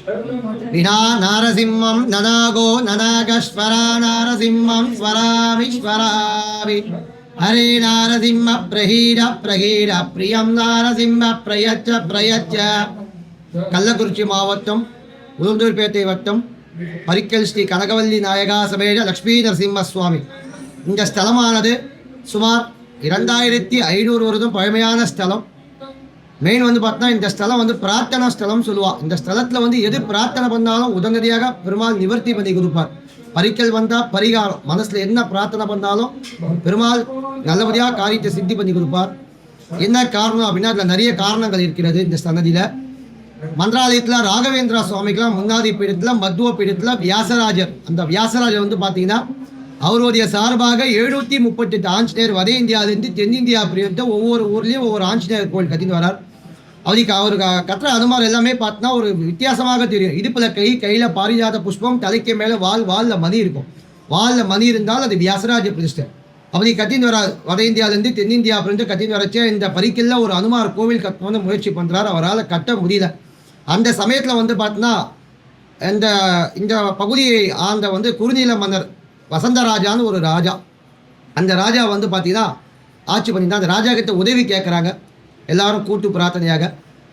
வினா நாரசிம்மம் நனாகோ நனாகஸ்வரா நாரசிம்மம் ஸ்வராமி ஸ்வராமி ஹரே நாரசிம்ம பிரஹீட பிரஹீட பிரியம் நாரசிம்ம பிரயச்ச பிரயச்ச. கள்ளக்குறிச்சி மாவட்டம் உளுந்தூர்பேட்டை வட்டம் பரிக்கல் ஸ்ரீ கனகவல்லி நாயகா சமேத லக்ஷ்மி நரசிம்ம சுவாமி. இந்த ஸ்தலமானது சுமார் 2500 வருடம் பழமையான ஸ்தலம். மெயின் வந்து பார்த்தா இந்த ஸ்தலம் வந்து பிரார்த்தனா ஸ்தலம் சொல்லுவாள். இந்த ஸ்தலத்தில் எது பிரார்த்தனை பண்ணாலும் உடனடியாக பெருமாள் நிவர்த்தி பண்ணி கொடுப்பார். பரிக்கல் வந்தால் பரிகாரம், மனசில் என்ன பிரார்த்தனை பண்ணாலும் பெருமாள் நல்லபடியாக காரியத்தை சித்தி பண்ணி கொடுப்பார். என்ன காரணம் அப்படின்னா அதில் நிறைய காரணங்கள் இருக்கிறது. இந்த சன்னதியில் மந்திராலயத்தில் ராகவேந்திரா சுவாமிக்கெல்லாம் முன்னாடி பீடத்தில் மத்துவ பீடத்தில் வியாசராஜர், அந்த வியாசராஜர் வந்து பார்த்தீங்கன்னா அவருடைய சார்பாக 738 ஆஞ்சநேயர் வட இந்தியாவிலேருந்து தென்னிந்தியா பிரிவிட்டு ஒவ்வொரு ஊர்லேயும் ஒவ்வொரு ஆஞ்சநேயர் கோயில் கட்டின்னு வரார். அவருக்கு கற்ற அனுமார் எல்லாமே பார்த்தா ஒரு வித்தியாசமாக தெரியும். இடுப்பில் கையில் பாரிஜாத புஷ்பம், தலைக்கு மேலே வாலில் மணி இருக்கும். வாலில் மணி இருந்தால் அது வியாசராஜ பிரதிஷ்டை. அப்படி கட்டின்னு வரார். வட இந்தியாவிலேருந்து தென்னிந்தியா பிரிந்து கட்டின்னு வரச்சே இந்த பரிக்கல்ல ஒரு அனுமார் கோவில் கட்டணும்னு முயற்சி பண்ணுறார். அவரால் கட்ட முடியல. அந்த சமயத்தில் வந்து பார்த்தீங்கன்னா இந்த பகுதியை ஆண்ட குறுநில மன்னர் வசந்தராஜான்னு ஒரு ராஜா. அந்த ராஜா வந்து பார்த்தீங்கன்னா ஆட்சி பண்ணியிருந்தா. அந்த ராஜா கிட்ட உதவி கேட்குறாங்க எல்லாரும் கூட்டு பிரார்த்தனையாக.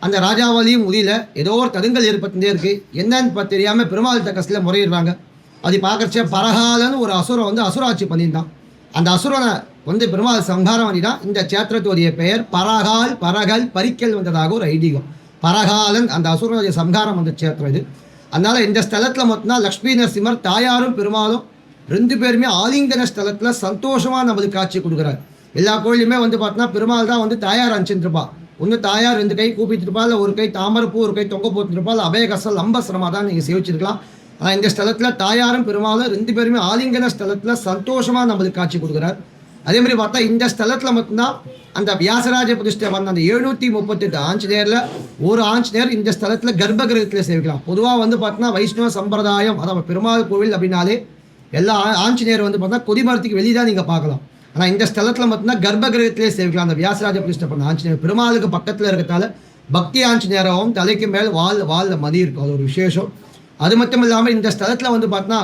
அந்த ராஜாவாலையும் முடியல. ஏதோ ஒரு தடுங்கல் ஏற்பட்டுட்டே இருக்குது. என்னன்னு தெரியாமல் பெருமாள் கஷ்டத்தில் முறையிடுறாங்க. அது பார்க்குறச்ச பரகாலன்னு ஒரு அசுரம் அசுராட்சி பண்ணியிருந்தான். அந்த அசுரனை பெருமாள் சம்ஹாரம் பண்ணிதான். இந்த சேத்திரத்துடைய பெயர் பரகல் பரிக்கல் வந்ததாக ஒரு ஐதீகம். பரகாலன் அந்த அசுரனுடைய சம்ஹாரம் வந்த சேத்திரம் இது. அதனால் இந்த ஸ்தலத்தில் மட்டும்தான் லக்ஷ்மி நரசிம்மர் தாயாரும் பெருமாளும் 2 பேருமே ஆலிங்கன ஸ்தலத்தில் சந்தோஷமாக நம்மளுக்கு காட்சி கொடுக்குறாரு. எல்லா கோயிலுமே பார்த்தோன்னா பெருமாள் தான் தாயார் அனுப்பிச்சிருப்பா. ஒன்று தாயார் 2 கை கூப்பிட்டுருப்பா, இல்லை ஒரு கை தாமரப்பூ ஒரு கை தொங்க போட்டுருப்பா, இல்லை அபயகசல் அம்பசிரமாக தான் நீங்கள் சேவிச்சிருக்கலாம். ஆனால் இந்த ஸ்தலத்தில் தாயாரும் பெருமாளும் 2 பேருமே ஆலிங்கன ஸ்தலத்தில் சந்தோஷமாக நம்மளுக்கு காட்சி கொடுக்குறாரு. அதே மாதிரி பார்த்தா இந்த ஸ்தலத்தில் மட்டும்தான் அந்த வியாசராஜ பிரதிஷ்டை பண்ண அந்த 738 ஆஞ்சநேயரில் ஒரு ஆஞ்சநேயர் இந்த ஸ்தலத்தில் கர்ப்பகிரகத்தில் சேவிக்கலாம். பொதுவாக பார்த்தோன்னா வைஷ்ணவ சம்பிரதாயம், அதாவது பெருமாள் கோவில் அப்படின்னாலே எல்லா ஆஞ்சநேயர் பார்த்தா கொடிமரத்துக்கு வெளியே தான் நீங்கள் பார்க்கலாம். ஆனால் இந்த ஸ்தலத்தில் மட்டும்தான் கர்ப்பகிரகத்திலே சேவிக்கலாம். அந்த வியாசராஜ பிரதிஷ்டை பண்ண ஆஞ்சநேயர் பெருமாளுக்கு பக்கத்தில் இருக்கிறதால பக்தி ஆஞ்சநேயராகவும் தலைக்கு மேல் வாலில் மதி இருக்கும். அது ஒரு விசேஷம். அது மட்டும் இல்லாமல் இந்த ஸ்தலத்தில் பார்த்தோன்னா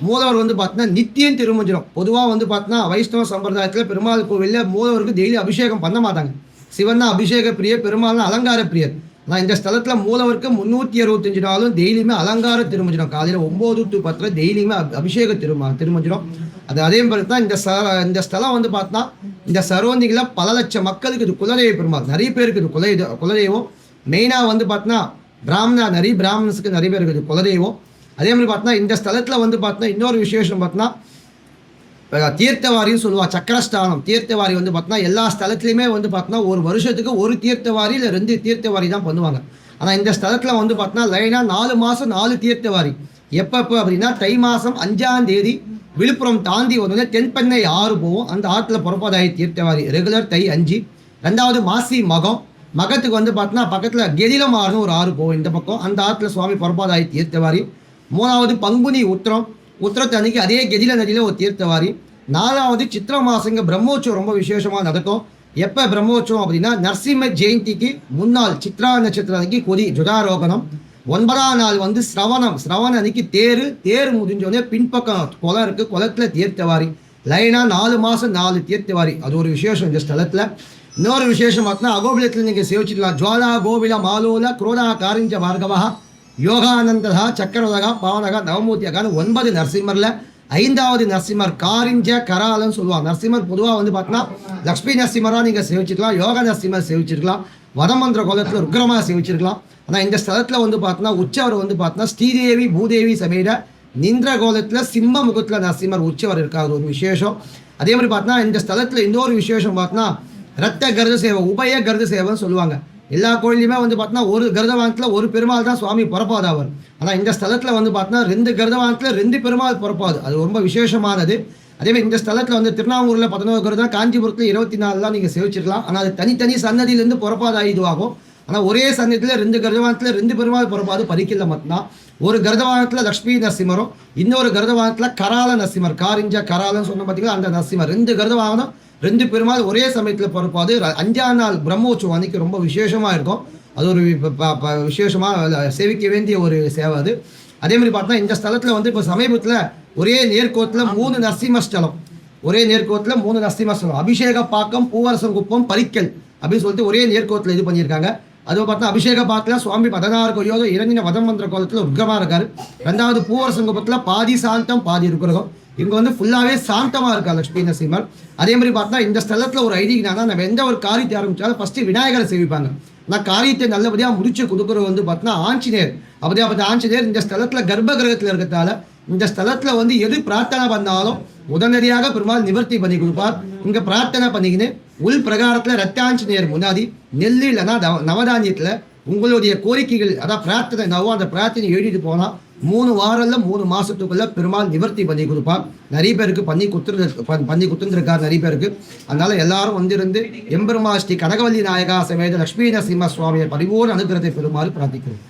மூலவர் பார்த்தீங்கன்னா நித்தியம் திருமஞ்சனம். பொதுவாக பார்த்தீங்கன்னா வைஷ்ணவ சம்பிரதாயத்தில் பெருமாள் கோவிலில் மூலவருக்கு டெய்லி அபிஷேகம் பண்ண மாட்டாங்க. சிவன் தான் அபிஷேக பிரியர், பெருமாள்னா அலங்கார பிரியர். ஆனால் இந்த ஸ்தலத்தில் மூலவருக்கு 365 நாளும் டெய்லியுமே அலங்கார திருமஞ்சனம். காலையில் 9 to 10 டெய்லியுமே அபிஷேக திருமஞ்சனம். அதே மாதிரி தான் இந்த ஸ்தலம் பார்த்தா இந்த சரௌண்டிங்கில் பல லட்சம் மக்களுக்கு இது குலதெய்வ பெருமாள். நிறைய பேருக்கு இது குலதெய்வம். மெயினாக பார்த்தீங்கன்னா நிறைய பிராமணன்ஸுக்கு நிறைய பேருக்கு இது குலதெய்வம். அதே மாதிரி பார்த்தா இந்த ஸ்தலத்தில் பார்த்தீங்கன்னா இன்னொரு விசேஷம் பார்த்தீங்கன்னா தீர்த்தவாரின்னு சொல்லுவாள். சக்கரஸ்தானம் தீர்த்தவாரி பார்த்தீங்கன்னா எல்லா ஸ்தலத்துலையுமே பார்த்தீங்கன்னா ஒரு வருஷத்துக்கு ஒரு தீர்த்தவாரி இல்லை 2 தீர்த்தவாரி தான் பண்ணுவாங்க. ஆனால் இந்த ஸ்தலத்தில் பார்த்தீங்கன்னா லைனாக 4 மாதம் 4 தீர்த்தவாரி. எப்போ அப்படின்னா தை மாதம் 5ஆம் தேதி விழுப்புரம் தாண்டி தென்பெண்ணை ஆறு போவோம். அந்த ஆற்றுல புறப்பாதாயி தீர்த்தவாரி ரெகுலர் தை 5. 2வது மாசி மகத்துக்கு பார்த்தீங்கன்னா பக்கத்தில் கெதிலம் ஆறுன்னு ஒரு ஆறு போவோம் இந்த பக்கம். அந்த ஆற்றுல சுவாமி புறப்பாதாயி தீர்த்தவாரி. 3வது பங்குனி உத்திரத்து அன்னைக்கு அதே கெதில நதியில் ஒரு தீர்த்தவாரி. 4வது சித்திர மாசங்க பிரம்மோற்சவம் ரொம்ப விசேஷமாக நடக்கும். எப்போ பிரம்மோற்சவம் அப்படின்னா நரசிம்ம ஜெயந்திக்கு முன்னாள் சித்ரா நட்சத்திரம் அன்னைக்கு கொடி ஜுதாரோகணம். 9ஆம் நாள் சிரவணம் அன்னைக்கு தேர் முடிஞ்சோடனே பின்பக்கம் குளம் இருக்குது. குளத்தில் தீர்த்தவாரி லைனாக 4 மாதம் 4 தீர்த்தவாரி. அது ஒரு விசேஷம் இந்த ஸ்தலத்தில். இன்னொரு விசேஷம் பார்த்தீங்கன்னா அகோபிலத்தில் நீங்கள் சேவிச்சிடலாம். ஜுவாலா கோபில மாலோல குரோதா காரிஞ்ச பார்கவா யோகானந்தா சக்கரவதகா பாவனகா நவமூர்த்தியகான்னு 9 நரசிம்மரில் 5வது நரசிம்மர் காரிஞ்ச கராலன்னு சொல்லுவாங்க. நரசிம்மர் பொதுவாக பார்த்தீங்கன்னா லக்ஷ்மி நரசிம்மராக நீங்கள் சேவிச்சிருக்கலாம், யோக நரசிம்மர் சேவிச்சிருக்கலாம், வடமந்திர கோலத்தில் ருக்ரமாக சேவிச்சிருக்கலாம். ஆனால் இந்த ஸ்தலத்தில் பார்த்தீங்கன்னா உற்சவர் பார்த்தீங்கன்னா ஸ்ரீதேவி பூதேவி சமேத நின்ற கோலத்தில் சிம்ம முகத்தில் நரசிம்மர் உற்சவர் இருக்காது ஒரு விசேஷம். அதே மாதிரி பார்த்தீங்கன்னா இந்த ஸ்தலத்தில் இன்னொரு விசேஷம் பார்த்தீங்கன்னா ரத்த கருத சேவை, உபய கருத சேவைன்னு சொல்லுவாங்க. எல்லா கோயிலையுமே பார்த்தீங்கன்னா ஒரு கருதவானத்தில் ஒரு பெருமாள் தான் சுவாமி புறப்பாது அவர். ஆனால் இந்த ஸ்தலத்தில் பார்த்தீங்கன்னா 2 கருதவானத்தில் 2 பெருமாள் புறப்பாது. அது ரொம்ப விசேஷமானது. அதேமாதிரி இந்த ஸ்தலத்தில் திருநாங்கூரில் 11 கருதம், காஞ்சிபுரத்தில் 24 நீங்கள் சேவிச்சிருக்கலாம். ஆனால் அது தனித்தனி சன்னதியிலேருந்து புறப்பாது இதுவாகும். ஆனால் ஒரே சன்னதியில் 2 கருதவானத்தில் 2 பெருமாள் புறப்பாது பரிக்கல மட்டும்தான். ஒரு கருதவானத்தில் லக்ஷ்மி நரசிம்மரும், இன்னொரு கருதவானத்தில் கரால நரசிம்மர், காரிஞ்ச கராலன்னு சொன்ன பார்த்தீங்களா அந்த நரசிம்மர். 2 கருதவானம் 2 பெருமாள் ஒரே சமயத்தில் பிறப்பாது. 5ஆம் நாள் பிரம்மோற்சவம் அன்னைக்கு ரொம்ப விசேஷமாக இருக்கும். அது ஒரு விசேஷமாக சேவிக்க வேண்டிய ஒரு சேவை அது. அதே மாதிரி பார்த்தா இந்த ஸ்தலத்தில் வந்து இப்போ சமீபத்தில் ஒரே நேர்கோட்டில் 3 நரசிம்மஸ்தலம், ஒரே நேர்கோட்டில் 3 நரசிம்மஸ்தலம், அபிஷேக பாக்கம், பூவரசங்குப்பம், பரிக்கல் அப்படின்னு சொல்லிட்டு ஒரே நேர்கோட்டில் இது பண்ணியிருக்காங்க. அதுவும் பார்த்தா அபிஷேக பாக்கில் சுவாமி 16 கொடியோட இரண்டின வதம் மந்திர கோலத்தில் உக்ரமாக இருக்காரு. 2வது பூவரசங்குப்பத்தில் பாதி சாந்தம் பாதி இருக்கிறோம். இவங்க வந்து ஃபுல்லாகவே சாந்தமாக இருக்கா லட்சுமி நரசிம்மர். அதே மாதிரி பார்த்தா இந்த ஸ்தலத்தில் ஒரு ஐதீகனா நம்ம எந்த ஒரு காரியத்தை ஆரம்பித்தாலும் ஃபஸ்ட்டு விநாயகரை சேவிப்பாங்க. ஆனால் காரியத்தை நல்லபடியாக முடிச்சு கொடுக்குறது வந்து பார்த்தீங்கன்னா ஆஞ்சநேயர். அப்படியே பார்த்து ஆஞ்சநேயர் இந்த ஸ்தலத்தில் கர்ப்ப கிரகத்தில் இருக்கிறதால இந்த ஸ்தலத்தில் வந்து எது பிரார்த்தனை பண்ணாலும் உடனடியாக பெருமாள் நிவர்த்தி பண்ணி கொடுப்பார். இங்கே பிரார்த்தனை பண்ணிக்கின்னு உள் பிரகாரத்தில் ரத்தாஞ்சநேயர் முன்னாடி நெல் இல்லைன்னா நவதானியத்தில் உங்களுடைய கோரிக்கைகள் அதான் பிரார்த்தனை நவோ அந்த பிரார்த்தனை எழுதிட்டு போனால் 3 வாரம்ல 3 மாசத்துக்குள்ள பெருமாள் நிவர்த்தி பண்ணி கொடுப்பார். நிறைய பேருக்கு பண்ணி கொடுத்துருக்கார் நிறைய பேருக்கு. அதனால எல்லாரும் வந்திருந்து எம்பெருமா ஸ்ரீ கனகவல்லி நாயகா சமேத லட்சுமி நரசிம்ம சுவாமியை பரிபூர்ண அனுகிரகத்தை பெறுமாறு பிரார்த்திக்கிறோம்.